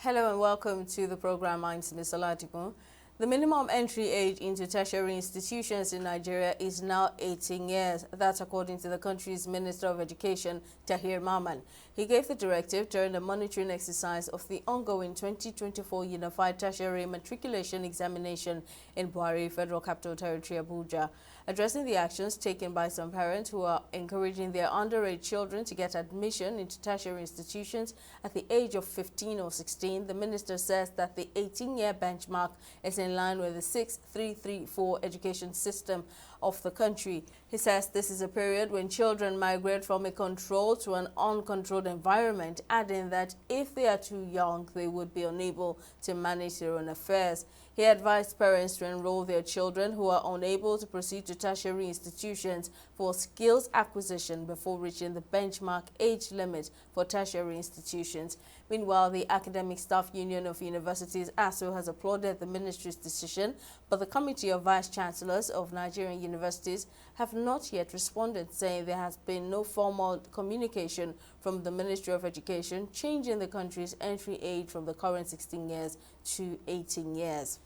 Hello and welcome to the program. I'm Ms. Oladipo. The minimum entry age into tertiary institutions in Nigeria is now 18 years. That's according to the country's Minister of Education, Tahir Mamman. He gave the directive during the monitoring exercise of the ongoing 2024 Unified Tertiary Matriculation Examination in Buhari, Federal Capital Territory, Abuja. Addressing the actions taken by some parents who are encouraging their underage children to get admission into tertiary institutions at the age of 15 or 16, the minister says that the 18-year benchmark is in line with the 6334 education system of the country. He says this is a period when children migrate from a controlled to an uncontrolled environment, adding that if they are too young, they would be unable to manage their own affairs. He advised parents to enroll their children who are unable to proceed to tertiary institutions for skills acquisition before reaching the benchmark age limit for tertiary institutions. Meanwhile, the Academic Staff Union of Universities, ASU, has applauded the ministry's decision, but the Committee of Vice Chancellors of Nigerian Universities have not yet responded, saying there has been no formal communication from the Ministry of Education changing the country's entry age from the current 16 years to 18 years.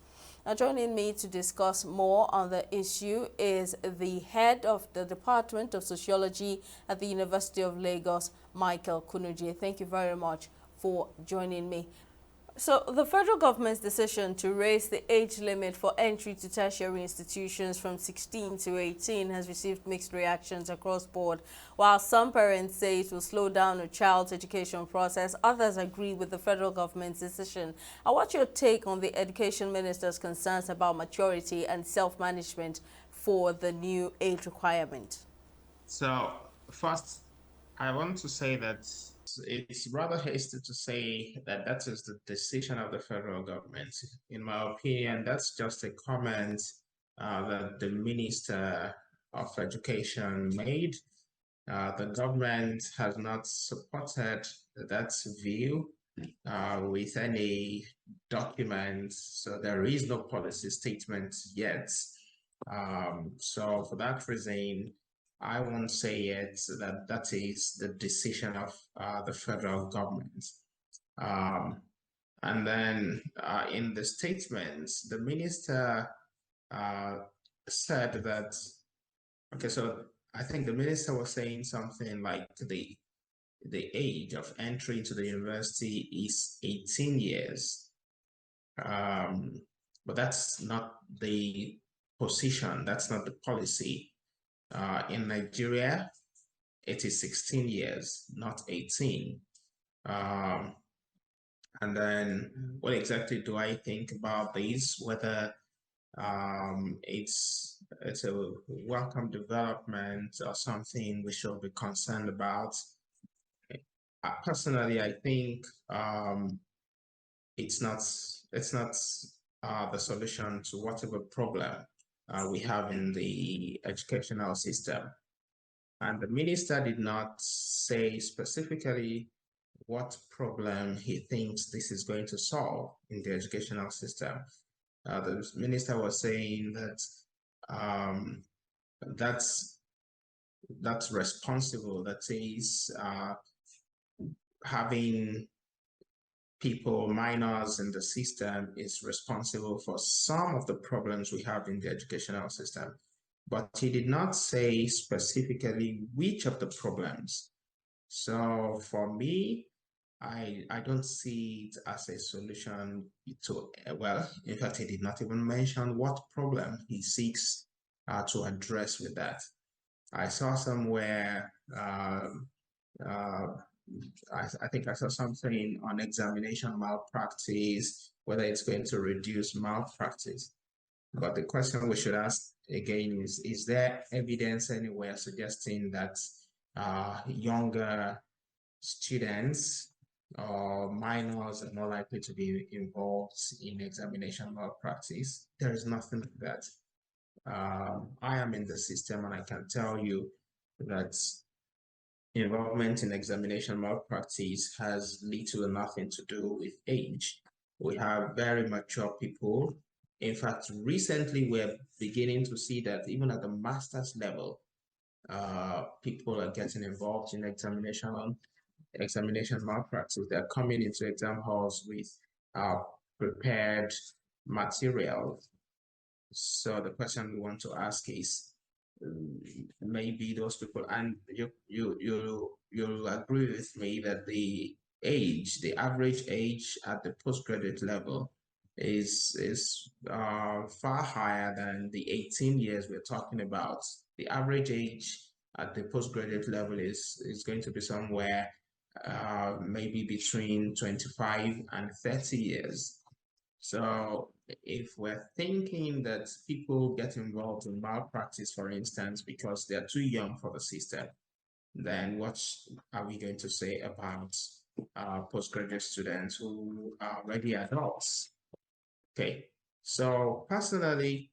Now, joining me to discuss more on the issue is the head of the Department of Sociology at the University of Lagos, Michael Kunuji. Thank you very much for joining me. So the federal government's decision to raise the age limit for entry to tertiary institutions from 16 to 18 has received mixed reactions across board. While some parents say it will slow down a child's education process, others agree with the federal government's decision. What's your take on the education minister's concerns about maturity and self-management for the new age requirement? So first, I want to say that it's rather hasty to say that that is the decision of the federal government. In my opinion, that's just a comment that the Minister of Education made. The government has not supported that view with any document, so there is no policy statement yet. So for that reason, I won't say yet that that is the decision of the federal government. And then in the statements, the minister said that, okay, so I think the minister was saying something like the age of entry into the university is 18 years. But that's not the position, that's not the policy. In Nigeria, it is 16 years, not 18. And then what exactly do I think about this? Whether it's a welcome development or something we should be concerned about. Personally, I think it's not the solution to whatever problem we have in the educational system. And the minister did not say specifically what problem he thinks this is going to solve in the educational system. The minister was saying that that's responsible, that is having people, minors in the system is responsible for some of the problems we have in the educational system. But he did not say specifically which of the problems. So for me, I don't see it as a solution to, well, in fact, he did not even mention what problem he seeks to address with that. I saw somewhere, I think I saw something on examination malpractice, whether it's going to reduce malpractice. But the question we should ask again is there evidence anywhere suggesting that younger students or minors are more likely to be involved in examination malpractice? There is nothing like that. I am in the system and I can tell you that involvement in examination malpractice has little or nothing to do with age. We have very mature people. In fact, recently we're beginning to see that even at the master's level, people are getting involved in examination malpractice. They're coming into exam halls with prepared material. So the question we want to ask is, maybe those people, and you'll agree with me that the average age at the postgraduate level is far higher than the 18 years we're talking about. The average age at the postgraduate level is going to be somewhere maybe between 25 and 30 years. So if we're thinking that people get involved in malpractice, for instance, because they're too young for the system, then what are we going to say about postgraduate students who are already adults? Okay, so personally,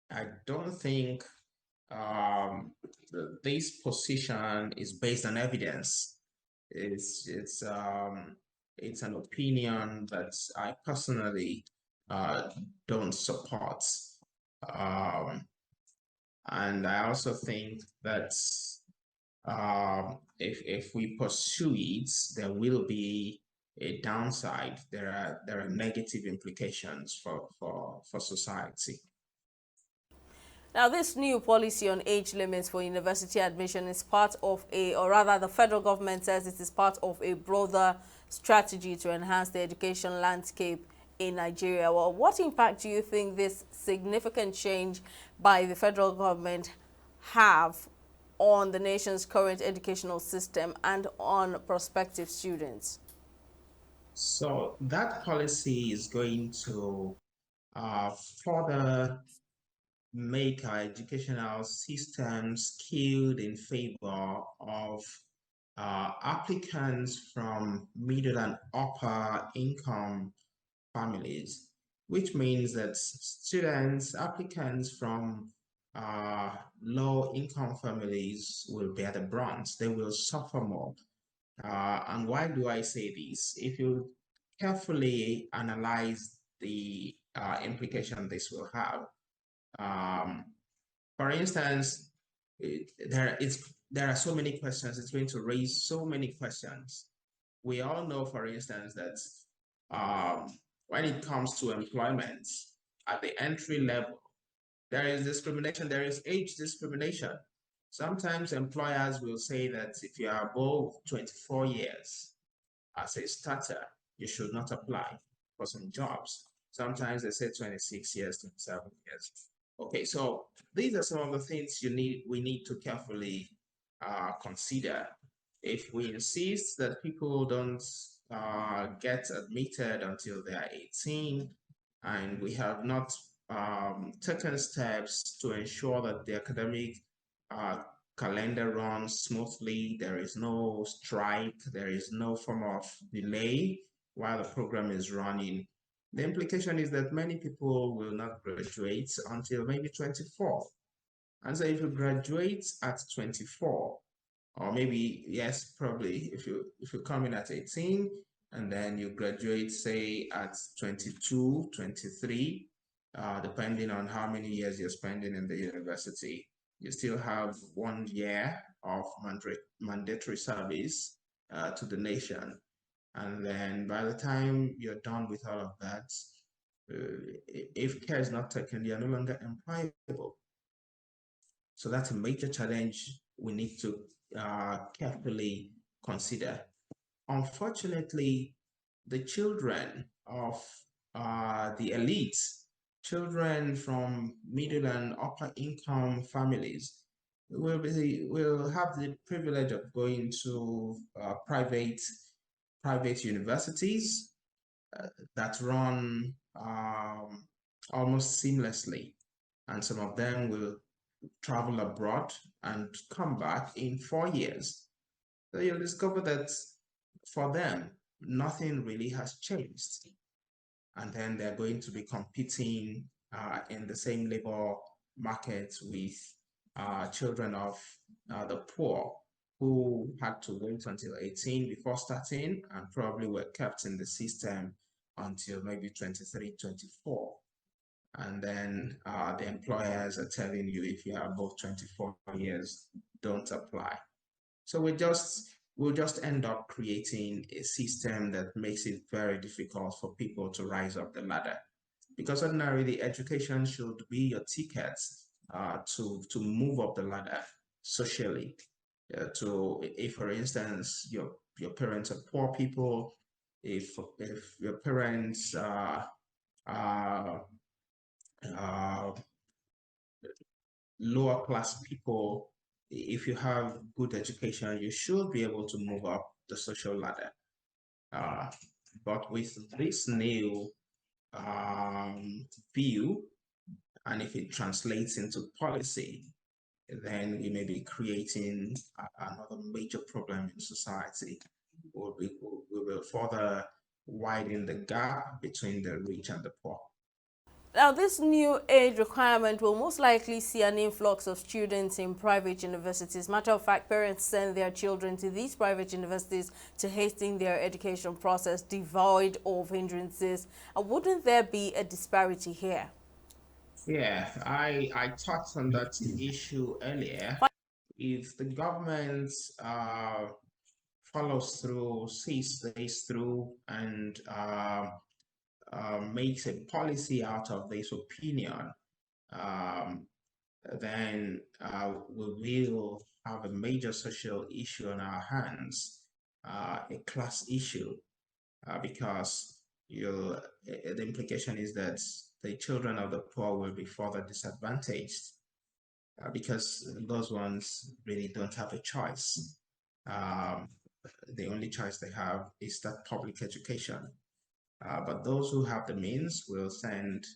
I don't think this position is based on evidence. It's an opinion that I personally don't support. And I also think that if we pursue it, there will be a downside. There are negative implications for society. Now, this new policy on age limits for university admission is part of or rather the federal government says it is part of a broader strategy to enhance the education landscape in Nigeria. Well, what impact do you think this significant change by the federal government have on the nation's current educational system and on prospective students? So that policy is going to further make our educational system skewed in favor of applicants from middle and upper income families, which means that applicants from low income families will bear the brunt. They will suffer more. And why do I say this? If you carefully analyze the implication this will have, um, for instance, there are so many questions. It's going to raise so many questions. We all know, for instance, that when it comes to employment at the entry level, there is discrimination. There is age discrimination. Sometimes employers will say that if you are above 24 years as a starter, you should not apply for some jobs. Sometimes they say 26 years, 27 years. Okay, so these are some of the things we need to carefully consider. If we insist that people don't get admitted until they are 18, and we have not taken steps to ensure that the academic uh, calendar runs smoothly, there is no strike, there is no form of delay while the program is running, the implication is that many people will not graduate until maybe 24. And so if you graduate at 24, or maybe, yes, probably if you come in at 18 and then you graduate, say, at 22, 23, depending on how many years you're spending in the university, you still have 1 year of mandatory service to the nation. And then by the time you're done with all of that, if care is not taken, you're no longer employable. So that's a major challenge we need to carefully consider. Unfortunately, the children of the elites, children from middle and upper income families, will have the privilege of going to private universities that run almost seamlessly, and some of them will travel abroad and come back in 4 years. So you'll discover that for them, nothing really has changed. And then they're going to be competing in the same labor market with children of the poor who had to wait until 18 before starting and probably were kept in the system until maybe 23, 24. And then the employers are telling you if you are above 24 years, don't apply. So we'll just end up creating a system that makes it very difficult for people to rise up the ladder. Because ordinarily, education should be your ticket to move up the ladder socially. If, for instance, your parents are poor people, if your parents are lower class people, if you have good education, you should be able to move up the social ladder. But with this new view, and if it translates into policy, then we may be creating another major problem in society. We will further widen the gap between the rich and the poor. Now, this new age requirement will most likely see an influx of students in private universities. Matter of fact, parents send their children to these private universities to hasten their education process devoid of hindrances. Wouldn't there be a disparity here? Yeah, I touched on that issue earlier. If the government follows through, sees this through, and makes a policy out of this opinion, then we will have a major social issue on our hands, a class issue, because the implication is that the children of the poor will be further disadvantaged because those ones really don't have a choice. The only choice they have is that public education. But those who have the means will send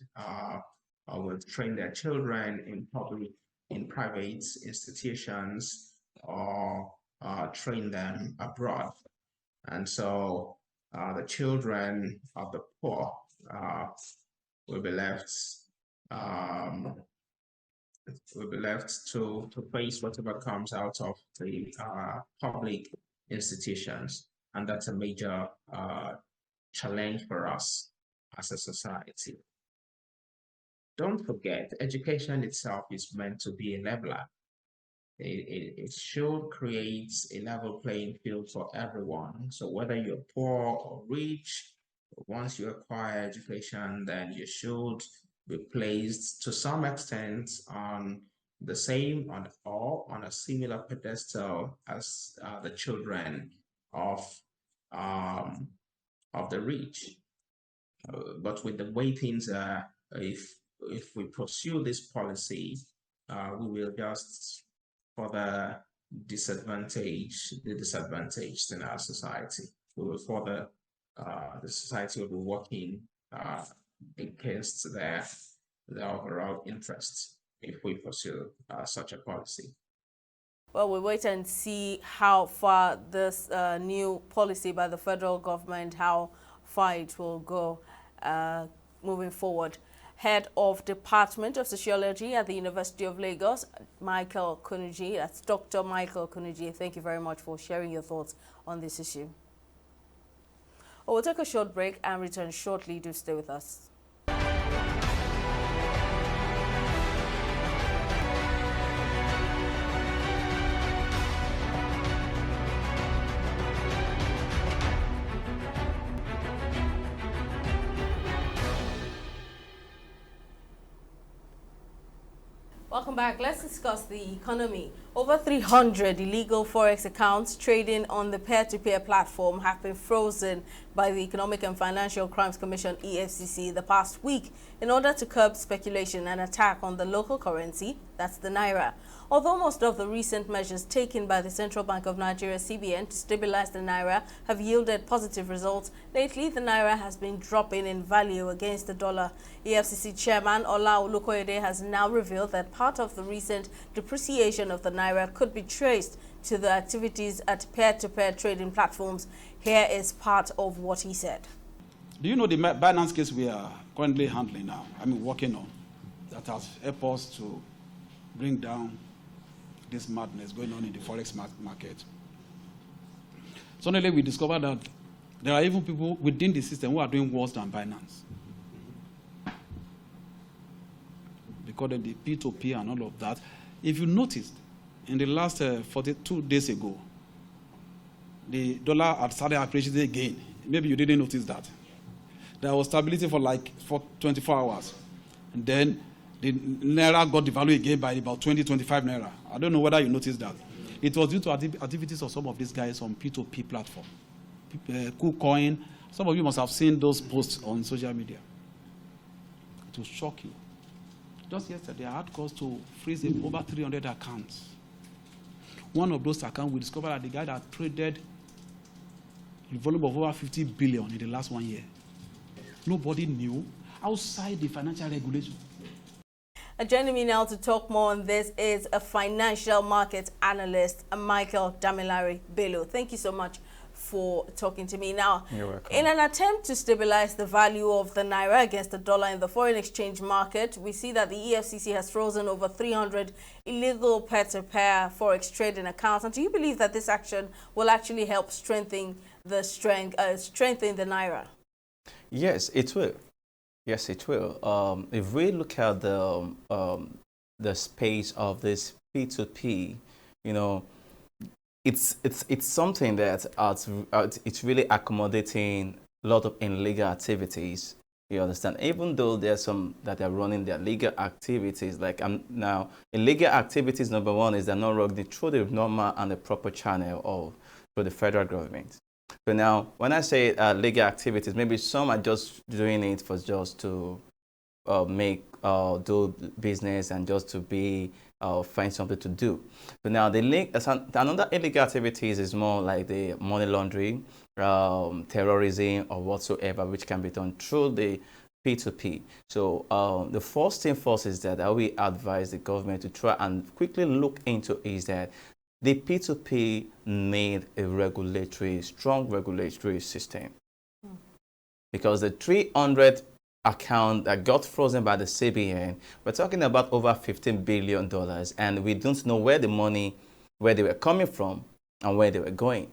or will train their children in private institutions or train them abroad. And so the children of the poor will be left to face whatever comes out of the public institutions, and that's a major challenge for us as a society. Don't forget, education itself is meant to be a leveler. It should create a level playing field for everyone. So whether you're poor or rich, once you acquire education, then you should be placed to some extent on the same or on a similar pedestal as the children of the rich. But with the way things are, if we pursue this policy, we will just further disadvantage the disadvantaged in our society. We will further, the society will be working against their overall interests if we pursue such a policy. Well, we'll wait and see how far this new policy by the federal government, how far it will go moving forward. Head of Department of Sociology at the University of Lagos, Michael Kunuji. That's Dr. Michael Kunuji. Thank you very much for sharing your thoughts on this issue. We'll take a short break and return shortly. Do stay with us. Welcome back. Let's discuss the economy. Over 300 illegal forex accounts trading on the peer-to-peer platform have been frozen by the Economic and Financial Crimes Commission (EFCC) the past week in order to curb speculation and attack on the local currency, that's the naira. Although most of the recent measures taken by the Central Bank of Nigeria (CBN) to stabilize the naira have yielded positive results, lately the naira has been dropping in value against the dollar. EFCC Chairman Ola Olukoyede has now revealed that part of the recent depreciation of the naira could be traced to the activities at peer-to-peer trading platforms. Here is part of what he said. Do you know the Binance case we are currently handling now, working on, that has helped us to bring down this madness going on in the forex market? Suddenly we discovered that there are even people within the system who are doing worse than Binance. They call them the P2P and all of that. If you noticed, in the last 42 days ago, the dollar had started appreciating again. Maybe you didn't notice that. There was stability for 24 hours. And then the naira got devalued again by about 25 naira. I don't know whether you noticed that. It was due to activities of some of these guys on P2P platform. KuCoin. Some of you must have seen those posts on social media. It will shock you. Just yesterday, I had cause to freeze over 300 accounts. One of those accounts, we discovered that the guy that traded a volume of over 50 billion in the last 1 year. Nobody knew outside the financial regulation. Joining me now to talk more on this is a financial market analyst, Michael Damilare Bello. Thank you so much for talking to me. Now, you're welcome. In an attempt to stabilize the value of the naira against the dollar in the foreign exchange market, we see that the EFCC has frozen over 300 illegal peer-to-peer forex trading accounts. And do you believe that this action will actually help strengthen the naira? Yes, it will. Yes, it will. If we look at the space of this P2P, you know, it's something that it's really accommodating a lot of illegal activities. You understand? Even though there's some that are running their legal activities, like now, illegal activities, number one is they're not running through the normal and the proper channel or through the federal government. So now, when I say legal activities, maybe some are just doing it for just to do business and just to be find something to do. So now another illegal activities is more like the money laundering, terrorism, or whatsoever, which can be done through the P2P. So the first thing first is that I will advise the government to try and quickly look into is that the P2P need a strong regulatory system. Because the 300 account that got frozen by the CBN, we're talking about over $15 billion, and we don't know where they were coming from and where they were going.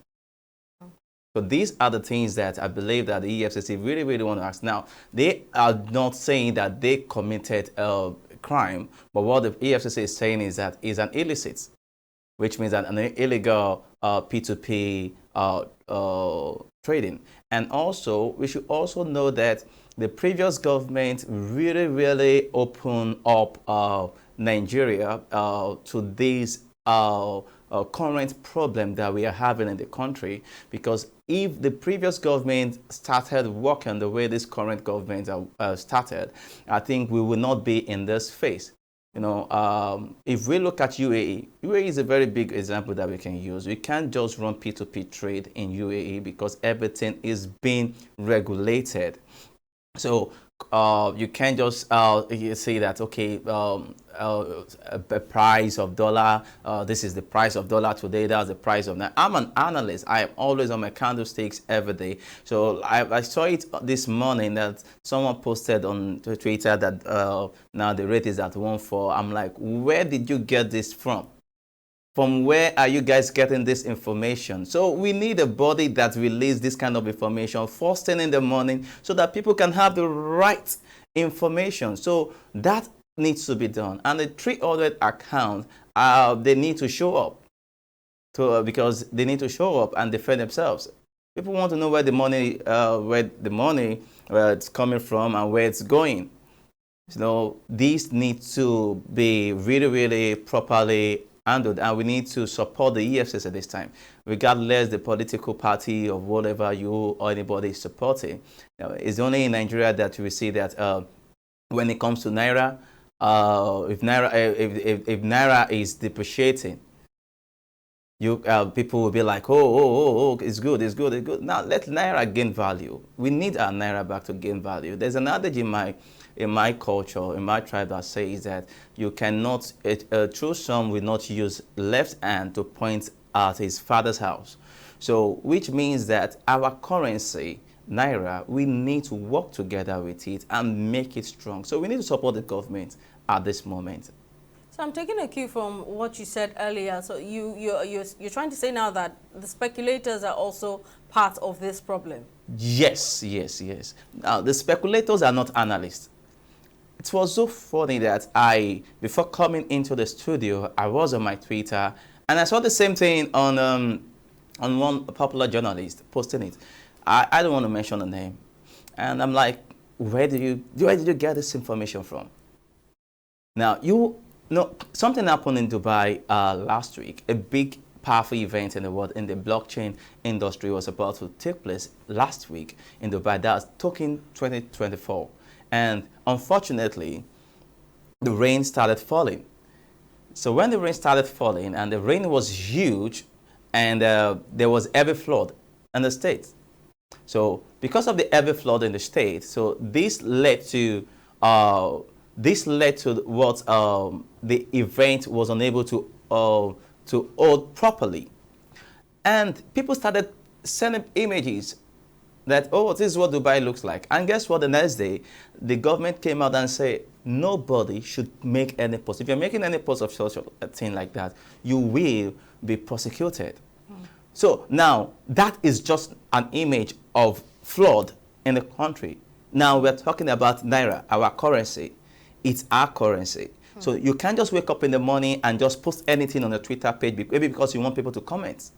So these are the things that I believe that the EFCC really, really want to ask. Now, they are not saying that they committed a crime, but what the EFCC is saying is that it's an illicit, which means that an illegal P2P trading. And also, we should also know that the previous government really, really opened up Nigeria to this current problem that we are having in the country. Because if the previous government started working the way this current government started, I think we will not be in this phase. You know, if we look at UAE is a very big example that we can use. We can't just run P2P trade in UAE because everything is being regulated. So you can't just say that, okay, a price of dollar, this is the price of dollar today, that's the price of that. I'm an analyst. I am always on my candlesticks every day. So I saw it this morning that someone posted on Twitter that now the rate is at 1.4. I'm like, where did you get this from? From where are you guys getting this information? So we need a body that releases this kind of information first thing in the morning so that people can have the right information. So that needs to be done. And the 300 account, they need to show up because they need to show up and defend themselves. People want to know where the money, where it's coming from and where it's going. So these need to be really, really properly handled, and we need to support the EFCs at this time, regardless the political party or whatever you or anybody is supporting. It's only in Nigeria that we see that when it comes to naira, if naira is depreciating, people will be like, oh, it's good. Now let naira gain value. We need our naira back to gain value. There's an adage in my culture, in my tribe, that says that you cannot, a true son will not use left hand to point at his father's house. So, which means that our currency, naira, we need to work together with it and make it strong. So we need to support the government at this moment. So I'm taking a cue from what you said earlier. So you're trying to say now that the speculators are also part of this problem. Yes. Now, the speculators are not analysts. It was so funny that before coming into the studio, I was on my Twitter and I saw the same thing on on one popular journalist posting it. I don't want to mention the name. And I'm like, where did you get this information from? Now, something happened in Dubai last week. A big, powerful event in the world in the blockchain industry was about to take place last week in Dubai. That's Token 2024. And unfortunately, the rain started falling. So when the rain started falling, and the rain was huge, and there was heavy flood in the state. So because of the heavy flood in the state, so this led to what the event was unable to hold properly. And people started sending images that, oh, this is what Dubai looks like. And guess what? The next day, the government came out and said, nobody should make any post. If you're making any post of such a thing like that, you will be prosecuted. So now, that is just an image of flood in the country. Now we're talking about Naira, our currency. It's our currency. So you can't just wake up in the morning and just post anything on a Twitter page, maybe because you want people to comment.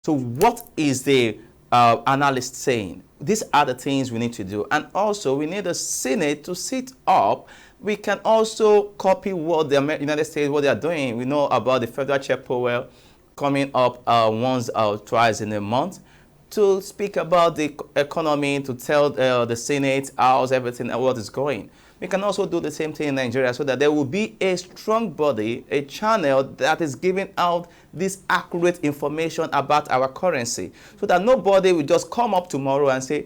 So what is the analyst saying? These are the things we need to do. And also, we need the Senate to sit up. We can also copy what the United States, what they are doing. We know about the federal chair Powell coming up once or twice in a month to speak about the economy, to tell the Senate how's everything and what is going. We can also do the same thing in Nigeria so that there will be a strong body, a channel that is giving out this accurate information about our currency so that nobody will just come up tomorrow and say,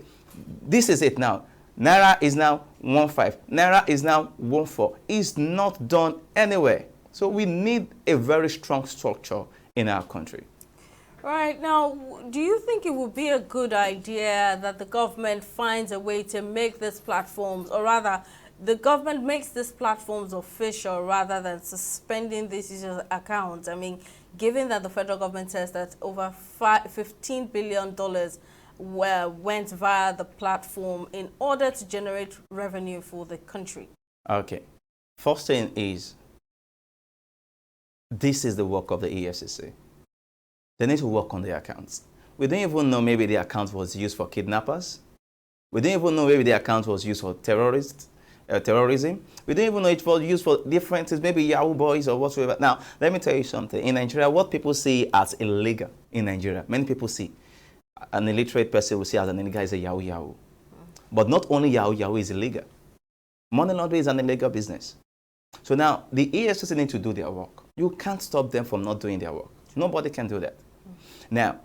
this is it now. Naira is now 1.5. Naira is now 1.4. It's not done anywhere. So we need a very strong structure in our country. Right. Now, do you think it would be a good idea that the government finds a way to make these platforms, or rather, the government makes these platforms official rather than suspending these users' accounts? I mean, given that the federal government says that over $15 billion went via the platform in order to generate revenue for the country. Okay. First thing is, this is the work of the EFCC. They need to work on their accounts. We don't even know maybe the account was used for kidnappers. We don't even know maybe the account was used for terrorism. We don't even know it was used for different things, maybe Yahoo boys or whatsoever. Now, let me tell you something. In Nigeria, what people see as illegal in Nigeria, many people see. An illiterate person will see as an illegal is a Yahoo. But not only Yahoo is illegal. Money laundering is an illegal business. So now, the EFCC need to do their work. You can't stop them from not doing their work. Nobody can do that. Now,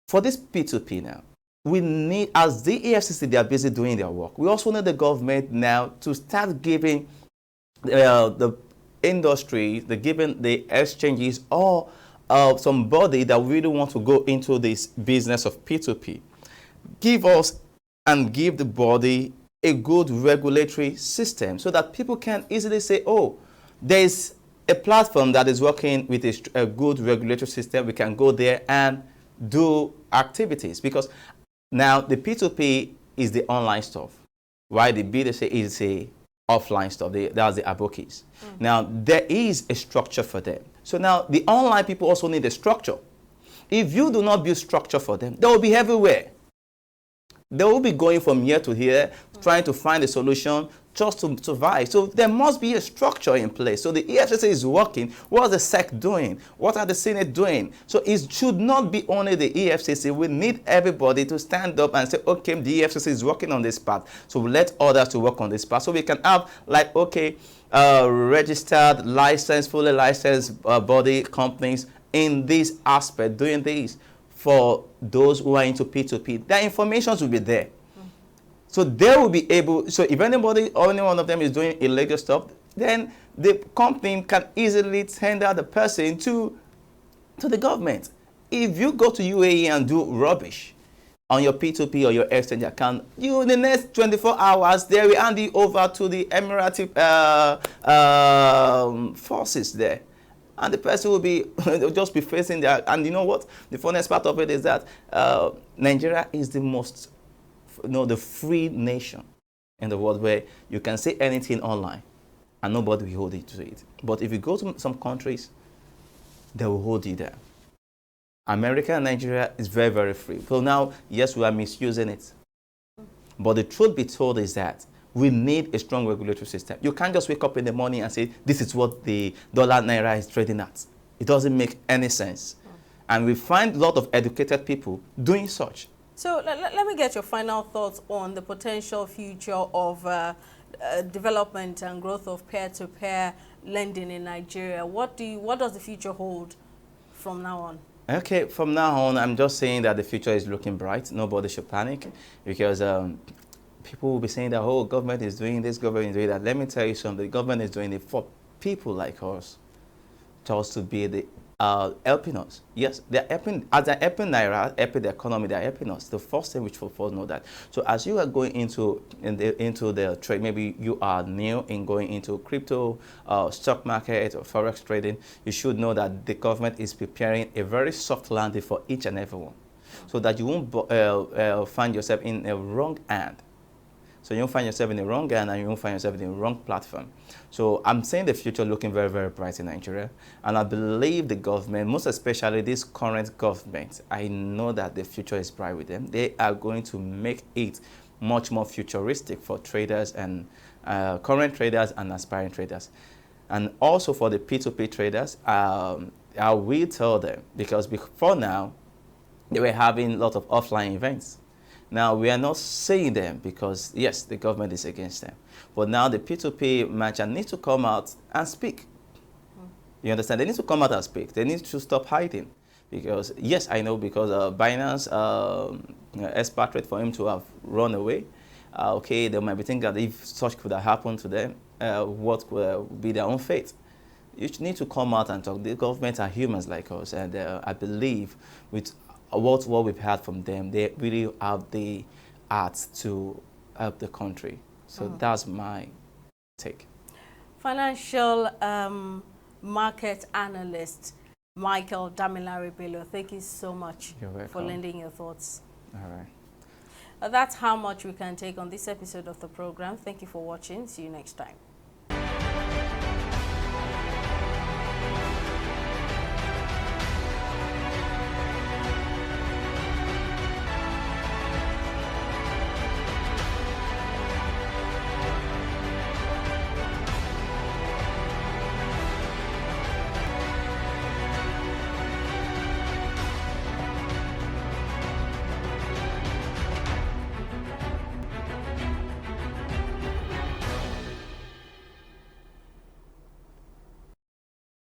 for this P2P now, we need, as the EFCC, they are busy doing their work. We also need the government now to start giving the industry, giving the exchanges or somebody that really want to go into this business of P2P, give us and give the body a good regulatory system so that people can easily say, oh, there's a platform that is working with a good regulatory system. We can go there and do activities, because now the P2P is the online stuff, while the B2C is the offline stuff. That's the abokis. Now there is a structure for them. So now the online people also need a structure. If you do not build structure for them, they will be everywhere. They will be going from here to here, trying to find a solution just to survive. So there must be a structure in place. So the EFCC is working. What is the SEC doing? What are the Senate doing? So it should not be only the EFCC. We need everybody to stand up and say, okay, the EFCC is working on this part. So we let others to work on this part. So we can have, like, okay, registered, licensed, fully licensed body companies in this aspect, doing this for those who are into P2P. Their information will be there. So they will be able, so if anybody or any one of them is doing illegal stuff, then the company can easily tender the person to the government. If you go to UAE and do rubbish on your P2P or your exchange account, you in the next 24 hours, they will hand you over to the Emirati forces there. And the person will be will just be facing that. And you know what? The funniest part of it is that Nigeria is the most, the free nation in the world where you can say anything online and nobody will hold you to it. But if you go to some countries, they will hold you there. America and Nigeria is very, very free. So now, yes, we are misusing it. But the truth be told is that we need a strong regulatory system. You can't just wake up in the morning and say, this is what the dollar naira is trading at. It doesn't make any sense. And we find a lot of educated people doing such. So let me get your final thoughts on the potential future of development and growth of peer-to-peer lending in Nigeria. What does the future hold from now on? Okay, from now on, I'm just saying that the future is looking bright. Nobody should panic, because people will be saying that, oh, government is doing this, government is doing that. Let me tell you something. The government is doing it for people like us, just to be the helping us. Yes, they're helping, as they're helping Naira, helping the economy, they're helping us. The first thing which we all know that. So as you are going into the trade, maybe you are new in going into crypto, stock market or forex trading, you should know that the government is preparing a very soft landing for each and everyone, so that you won't find yourself in a wrong hand. So you won't find yourself in the wrong hand, and you won't find yourself in the wrong platform. So I'm saying the future looking very, very bright in Nigeria. And I believe the government, most especially this current government, I know that the future is bright with them. They are going to make it much more futuristic for traders and current traders and aspiring traders. And also for the P2P traders, I will tell them, because before now, they were having a lot of offline events. Now, we are not saying them because, yes, the government is against them. But now the P2P merchant needs to come out and speak. You understand? They need to come out and speak. They need to stop hiding. Because, yes, I know, because Binance expatriate for him to have run away. Okay, they might be thinking that if such could have happened to them, what could be their own fate? You need to come out and talk. The government are humans like us. And I believe with what we've heard from them, they really have the art to help the country. So that's my take. Financial market analyst Michael Damilare Bello, thank you so much for lending your thoughts. All right. That's how much we can take on this episode of the program. Thank you for watching. See you next time.